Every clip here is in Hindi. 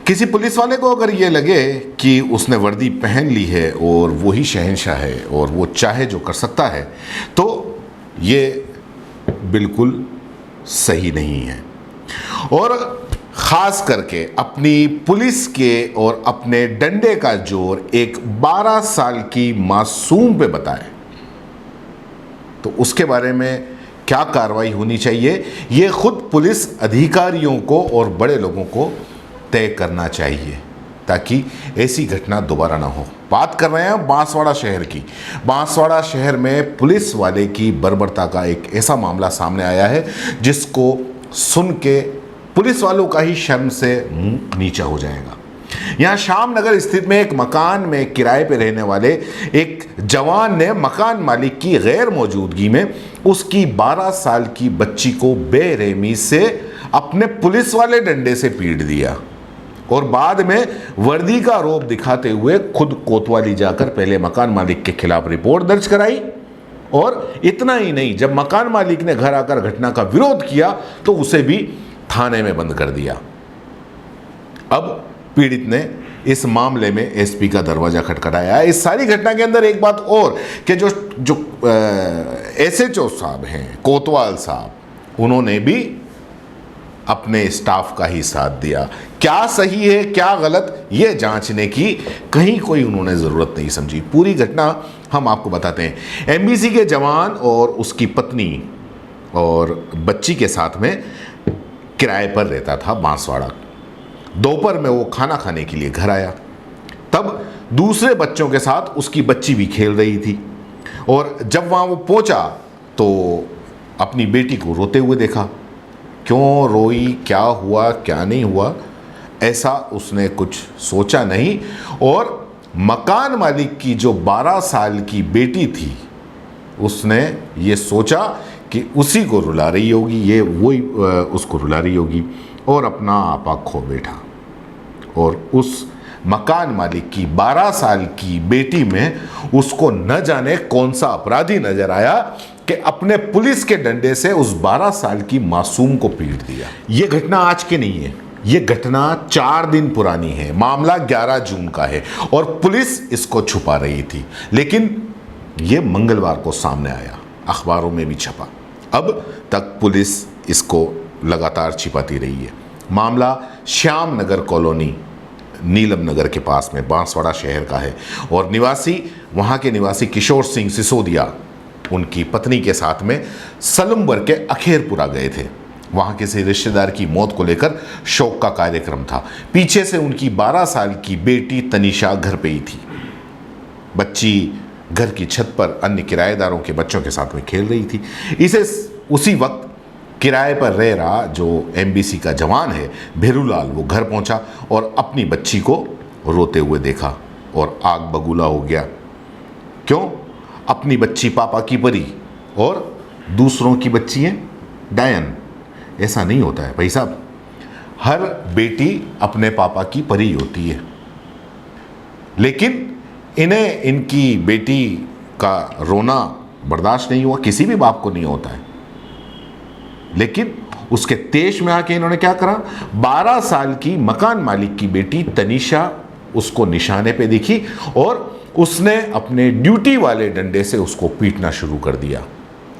किसी पुलिस वाले को अगर ये लगे कि उसने वर्दी पहन ली है और वो ही शहंशाह है और वो चाहे जो कर सकता है, तो ये बिल्कुल सही नहीं है। और ख़ास करके अपनी पुलिस के और अपने डंडे का जोर एक 12 साल की मासूम पे बताए, तो उसके बारे में क्या कार्रवाई होनी चाहिए, ये खुद पुलिस अधिकारियों को और बड़े लोगों को तय करना चाहिए, ताकि ऐसी घटना दोबारा ना हो। बात कर रहे हैं बांसवाड़ा शहर की। बांसवाड़ा शहर में पुलिस वाले की बर्बरता का एक ऐसा मामला सामने आया है जिसको सुन के पुलिस वालों का ही शर्म से मुंह नीचा हो जाएगा। यहाँ श्याम नगर स्थित में एक मकान में किराए पे रहने वाले एक जवान ने मकान मालिक की गैर मौजूदगी में उसकी 12 साल की बच्ची को बेरहमी से अपने पुलिस वाले डंडे से पीट दिया और बाद में वर्दी का रौब दिखाते हुए खुद कोतवाली जाकर पहले मकान मालिक के खिलाफ रिपोर्ट दर्ज कराई। और इतना ही नहीं, जब मकान मालिक ने घर आकर घटना का विरोध किया तो उसे भी थाने में बंद कर दिया। अब पीड़ित ने इस मामले में एसपी का दरवाजा खटखटाया। इस सारी घटना के अंदर एक बात और कि जो एसएचओ साहब हैं, कोतवाल साहब, उन्होंने भी अपने स्टाफ का ही साथ दिया। क्या सही है क्या गलत, ये जांचने की कहीं कोई उन्होंने ज़रूरत नहीं समझी। पूरी घटना हम आपको बताते हैं। एमबीसी के जवान और उसकी पत्नी और बच्ची के साथ में किराए पर रहता था बांसवाड़ा। दोपहर में वो खाना खाने के लिए घर आया, तब दूसरे बच्चों के साथ उसकी बच्ची भी खेल रही थी और जब वहाँ वो पहुँचा तो अपनी बेटी को रोते हुए देखा। क्यों रोई, क्या हुआ क्या नहीं हुआ, ऐसा उसने कुछ सोचा नहीं। और मकान मालिक की जो 12 साल की बेटी थी, उसने ये सोचा कि उसी को रुला रही होगी, ये वही उसको रुला रही होगी, और अपना आपा खो बैठा। और उस मकान मालिक की 12 साल की बेटी में उसको न जाने कौन सा अपराधी नजर आया कि अपने पुलिस के डंडे से उस 12 साल की मासूम को पीट दिया। ये घटना आज की नहीं है, ये घटना 4 दिन पुरानी है। मामला 11 जून का है और पुलिस इसको छुपा रही थी, लेकिन ये मंगलवार को सामने आया, अखबारों में भी छपा। अब तक पुलिस इसको लगातार छिपाती रही है। मामला श्याम नगर कॉलोनी नीलम नगर के पास में बांसवाड़ा शहर का है और वहाँ के निवासी किशोर सिंह सिसोदिया उनकी पत्नी के साथ में सलम्बर के अखेरपुरा गए थे। वहाँ किसी रिश्तेदार की मौत को लेकर शोक का कार्यक्रम था। पीछे से उनकी 12 साल की बेटी तनीषा घर पे ही थी। बच्ची घर की छत पर अन्य किराएदारों के बच्चों के साथ में खेल रही थी। उसी वक्त किराए पर रह रहा जो एमबीसी का जवान है भेरूलाल, वो घर पहुंचा और अपनी बच्ची को रोते हुए देखा और आग बबूला हो गया। क्यों? अपनी बच्ची पापा की परी और दूसरों की बच्ची है डायन। ऐसा नहीं होता है भाई साहब, हर बेटी अपने पापा की परी होती है, लेकिन इन्हें इनकी बेटी का रोना बर्दाश्त नहीं हुआ। किसी भी बाप को नहीं होता है, लेकिन उसके तेज में आके इन्होंने क्या करा, 12 साल की मकान मालिक की बेटी तनीषा उसको निशाने पे दिखी और उसने अपने ड्यूटी वाले डंडे से उसको पीटना शुरू कर दिया।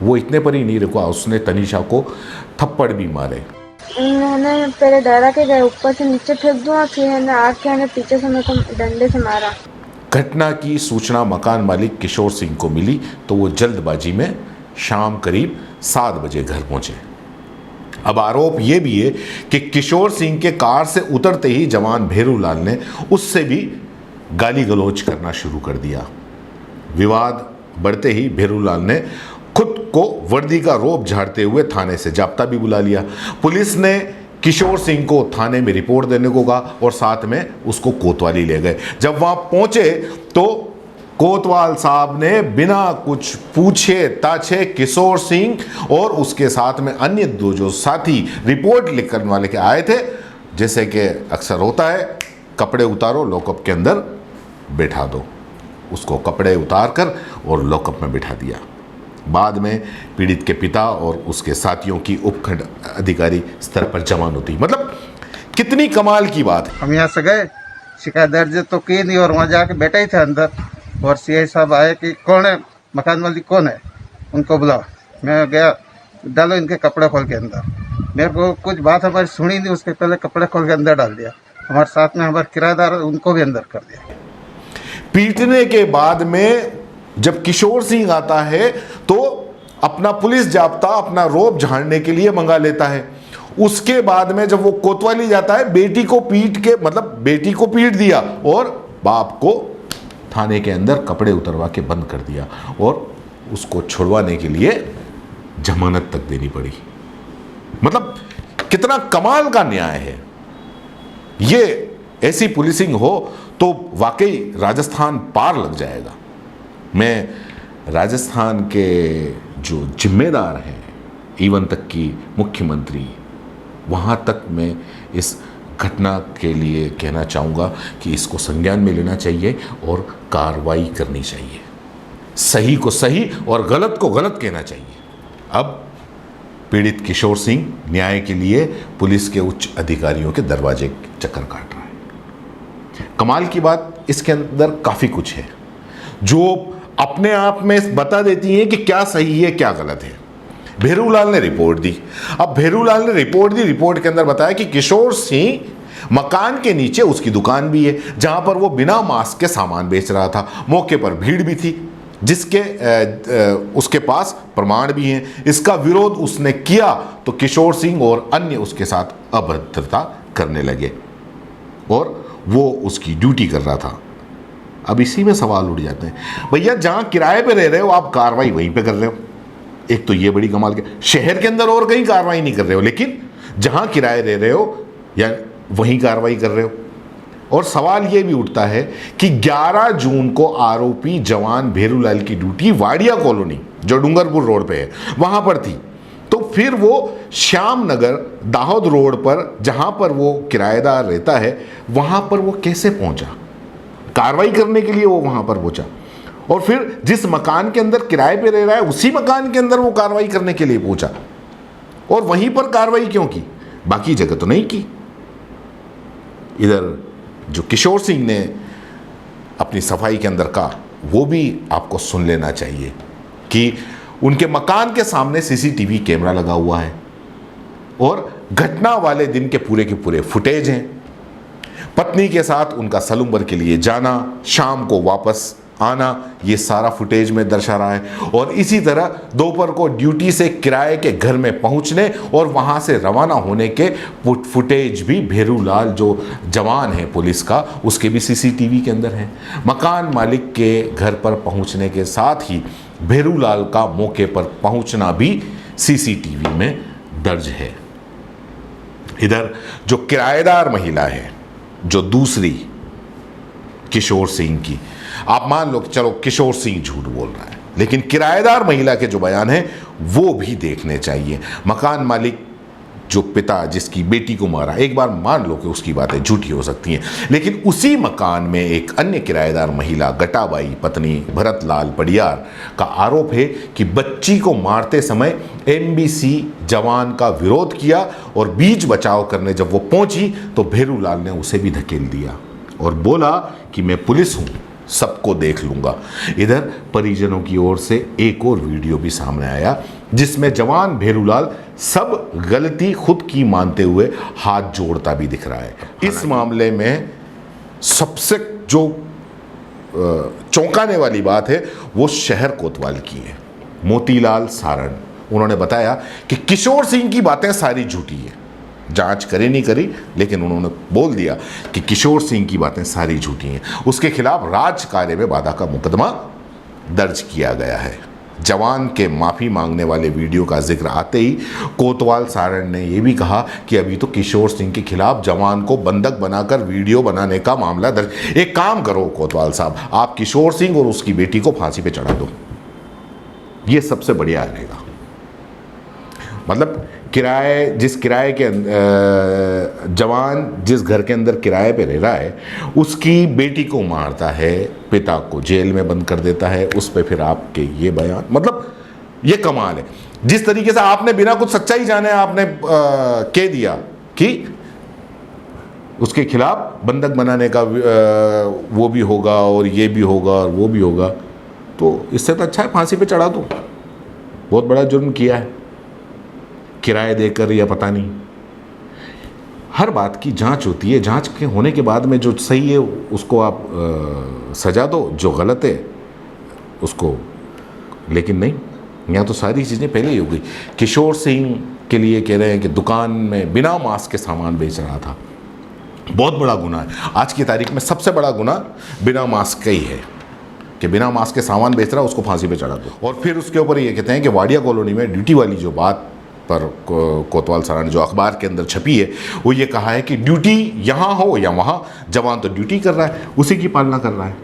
वो इतने पर ही नहीं रुका, उसने तनीषा को थप्पड़ भी मारे। उन्होंने पहले डरा के गए, ऊपर से नीचे फेंक दूँ, फिर आके पीछे से मेरे को डंडे से मारा। घटना की सूचना मकान मालिक किशोर सिंह को मिली तो वो जल्दबाजी में शाम करीब 7 बजे घर पहुंचे। अब आरोप ये भी है कि किशोर सिंह के कार से उतरते ही जवान भेरूलाल ने उससे भी गाली गलौज करना शुरू कर दिया। विवाद बढ़ते ही भेरूलाल ने खुद को वर्दी का रौब झाड़ते हुए थाने से जाब्ता भी बुला लिया। पुलिस ने किशोर सिंह को थाने में रिपोर्ट देने को कहा और साथ में उसको कोतवाली ले गए। जब वहां पहुंचे तो कोतवाल साहब ने बिना कुछ पूछे ताछे किशोर सिंह और उसके साथ में अन्य 2 जो साथी रिपोर्ट लिखने वाले के आए थे, जैसे कि अक्सर होता है, कपड़े उतारो लॉकअप के अंदर बैठा दो, उसको कपड़े उतार कर और लॉकअप में बिठा दिया। बाद में पीड़ित के पिता और उसके साथियों की उपखंड अधिकारी स्तर पर जमानत हुई। मतलब कितनी कमाल की बात है। हम यहाँ से गए, शिकायत दर्ज तो की नहीं, और वहाँ जाके बैठे ही थे अंदर, और सीआई साहब आए कि कौन है, मकान मालिक कौन है, उनको बुलाओ। मैं गया, डालो इनके कपड़े खोल के अंदर। मेरे को कुछ बात हमारी सुनी नहीं, उसके पहले कपड़े खोल के अंदर डाल दिया। हमारे साथ में हमारे किराएदार, उनको भी अंदर कर दिया। पीटने के बाद में जब किशोर सिंह आता है तो अपना पुलिस जाब्ता अपना रोब झाड़ने के लिए मंगा लेता है। उसके बाद में जब वो कोतवाली जाता है, बेटी को पीट के, मतलब बेटी को पीट दिया और बाप को थाने के अंदर कपड़े उतरवा के बंद कर दिया, और उसको छुड़वाने के लिए जमानत तक देनी पड़ी। मतलब कितना कमाल का न्याय है। ये ऐसी पुलिसिंग हो तो वाकई राजस्थान पार लग जाएगा। मैं राजस्थान के जो जिम्मेदार हैं, इवन तक कि मुख्यमंत्री, वहाँ तक मैं इस घटना के लिए कहना चाहूँगा कि इसको संज्ञान में लेना चाहिए और कार्रवाई करनी चाहिए। सही को सही और गलत को गलत कहना चाहिए। अब पीड़ित किशोर सिंह न्याय के लिए पुलिस के उच्च अधिकारियों के दरवाजे चक्कर काट रहा है। कमाल की बात, इसके अंदर काफ़ी कुछ है जो अपने आप में बता देती है कि क्या सही है क्या गलत है। भेरूलाल ने रिपोर्ट दी। अब भेरूलाल ने रिपोर्ट दी, रिपोर्ट के अंदर बताया कि किशोर सिंह मकान के नीचे उसकी दुकान भी है जहां पर वो बिना मास्क के सामान बेच रहा था। मौके पर भीड़ भी थी जिसके उसके पास प्रमाण भी हैं। इसका विरोध उसने किया तो किशोर सिंह और अन्य उसके साथ अभद्रता करने लगे और वो उसकी ड्यूटी कर रहा था। अब इसी में सवाल उठ जाते हैं, भैया जहां किराए पे रह रहे हो आप कार्रवाई वहीं पे कर रहे हो। एक तो ये बड़ी कमाल के, शहर के अंदर और कहीं कार्रवाई नहीं कर रहे हो, लेकिन जहां किराए रह रहे हो या वहीं कार्रवाई कर रहे हो। और सवाल ये भी उठता है कि 11 जून को आरोपी जवान भेरूलाल की ड्यूटी वाडिया कॉलोनी जो डूंगरपुर रोड पे है वहां पर थी, तो फिर वो श्याम नगर दाहोद रोड पर जहां पर वो किराएदार रहता है वहां पर वो कैसे पहुंचा? कार्रवाई करने के लिए वो वहां पर पहुंचा, और फिर जिस मकान के अंदर किराए पे रह रहा है उसी मकान के अंदर वो कार्रवाई करने के लिए पहुंचा, और वहीं पर कार्रवाई क्यों की, बाकी जगह तो नहीं की। इधर जो किशोर सिंह ने अपनी सफाई के अंदर कहा वो भी आपको सुन लेना चाहिए कि उनके मकान के सामने सीसीटीवी कैमरा लगा हुआ है और घटना वाले दिन के पूरे फुटेज हैं। पत्नी के साथ उनका सलूम्बर के लिए जाना, शाम को वापस आना, ये सारा फुटेज में दर्शा रहा है। और इसी तरह दोपहर को ड्यूटी से किराए के घर में पहुंचने और वहां से रवाना होने के फुटेज भी भेरूलाल जो जवान है पुलिस का उसके भी सीसीटीवी के अंदर है। मकान मालिक के घर पर पहुंचने के साथ ही भेरूलाल का मौके पर पहुंचना भी सीसीटीवी में दर्ज है। इधर जो किराएदार महिला है, जो दूसरी किशोर सिंह की, आप मान लो कि चलो किशोर सिंह झूठ बोल रहा है, लेकिन किराएदार महिला के जो बयान है वो भी देखने चाहिए। मकान मालिक जो पिता जिसकी बेटी को मारा, एक बार मान लो कि उसकी बातें झूठी हो सकती हैं, लेकिन उसी मकान में एक अन्य किराएदार महिला गटाबाई पत्नी भरतलाल पडियार का आरोप है कि बच्ची को मारते समय एमबीसी जवान का विरोध किया और बीच बचाव करने जब वो पहुंची तो भेरूलाल ने उसे भी धकेल दिया और बोला कि मैं पुलिस हूं, सबको देख लूंगा। इधर परिजनों की ओर से एक और वीडियो भी सामने आया जिसमें जवान भेरूलाल सब गलती खुद की मानते हुए हाथ जोड़ता भी दिख रहा है। इस मामले में सबसे जो चौंकाने वाली बात है वो शहर कोतवाल की है, मोतीलाल सारण। उन्होंने बताया कि किशोर सिंह की बातें सारी झूठी है, जांच करी नहीं करी, लेकिन उन्होंने बोल दिया कि किशोर सिंह की बातें सारी झूठी हैं। उसके खिलाफ राज कार्य में बाधा का मुकदमा दर्ज किया गया है। जवान के माफ़ी मांगने वाले वीडियो का जिक्र आते ही कोतवाल सारण ने यह भी कहा कि अभी तो किशोर सिंह के खिलाफ जवान को बंधक बनाकर वीडियो बनाने का मामला दर्ज। एक काम करो कोतवाल साहब, आप किशोर सिंह और उसकी बेटी को फांसी पे चढ़ा दो, ये सबसे बढ़िया रहेगा। मतलब जिस किराए के जवान जिस घर के अंदर किराए पे रह रहा है उसकी बेटी को मारता है, पिता को जेल में बंद कर देता है, उस पे फिर आपके ये बयान, मतलब ये कमाल है। जिस तरीके से आपने बिना कुछ सच्चाई जाने आपने कह दिया कि उसके खिलाफ बंधक बनाने का वो भी होगा और ये भी होगा और वो भी होगा। तो इससे तो अच्छा है फांसी पे चढ़ा दो। बहुत बड़ा जुर्म किया है, किराए देकर या पता नहीं। हर बात की जांच होती है, जांच के होने के बाद में जो सही है उसको आप सजा दो, जो गलत है उसको। लेकिन नहीं, यहाँ तो सारी चीज़ें पहले ही हो गई। किशोर सिंह के लिए कह रहे हैं कि दुकान में बिना मास्क के सामान बेच रहा था। बहुत बड़ा गुनाह है। आज की तारीख में सबसे बड़ा गुनाह बिना मास्क का ही है कि बिना मास्क के सामान बेच रहा है, उसको फांसी पे चढ़ा दो। और फिर उसके ऊपर ये कहते हैं कि वाडिया कॉलोनी में ड्यूटी वाली जो बात पर कोतवाल सराय ने जो अखबार के अंदर छपी है, वो ये कहा है कि ड्यूटी यहाँ हो या वहाँ, जवान तो ड्यूटी कर रहा है, उसी की पालना कर रहा है।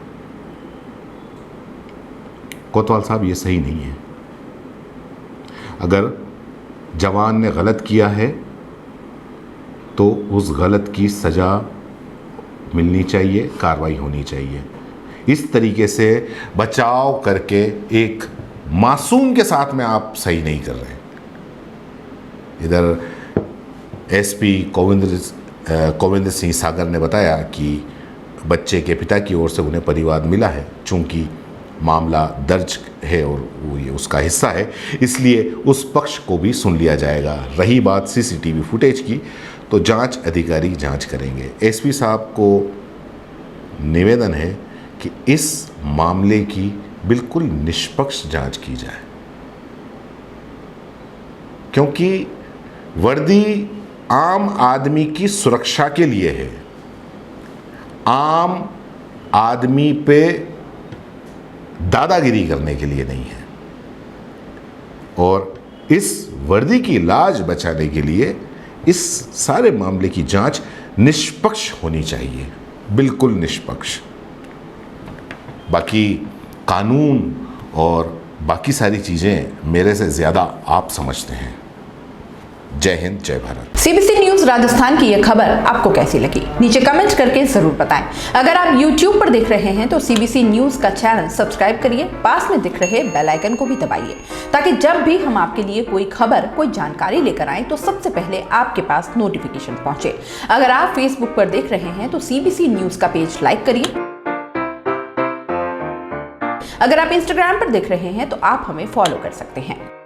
कोतवाल साहब, ये सही नहीं है। अगर जवान ने गलत किया है तो उस गलत की सज़ा मिलनी चाहिए, कार्रवाई होनी चाहिए। इस तरीके से बचाव करके एक मासूम के साथ में आप सही नहीं कर रहे। इधर एसपी गोविंद सिंह सागर ने बताया कि बच्चे के पिता की ओर से उन्हें परिवाद मिला है। चूंकि मामला दर्ज है और वो ये उसका हिस्सा है, इसलिए उस पक्ष को भी सुन लिया जाएगा। रही बात सीसीटीवी फुटेज की, तो जांच अधिकारी जांच करेंगे। एसपी साहब को निवेदन है कि इस मामले की बिल्कुल निष्पक्ष जांच की जाए, क्योंकि वर्दी आम आदमी की सुरक्षा के लिए है, आम आदमी पे दादागिरी करने के लिए नहीं है। और इस वर्दी की लाज बचाने के लिए इस सारे मामले की जांच निष्पक्ष होनी चाहिए, बिल्कुल निष्पक्ष। बाकी कानून और बाकी सारी चीज़ें मेरे से ज़्यादा आप समझते हैं। जय हिंद, जय भारत। सीबीसी न्यूज राजस्थान की यह खबर आपको कैसी लगी, नीचे कमेंट करके जरूर बताएं। अगर आप YouTube पर देख रहे हैं तो सीबीसी न्यूज का चैनल सब्सक्राइब करिए, पास में दिख रहे बेल आइकन को भी दबाइए, ताकि जब भी हम आपके लिए कोई खबर, कोई जानकारी लेकर आए तो सबसे पहले आपके पास नोटिफिकेशन पहुंचे। अगर आप Facebook पर देख रहे हैं तो सीबीसी न्यूज का पेज लाइक करिए। अगर आप Instagram पर देख रहे हैं तो आप हमें फॉलो कर सकते हैं।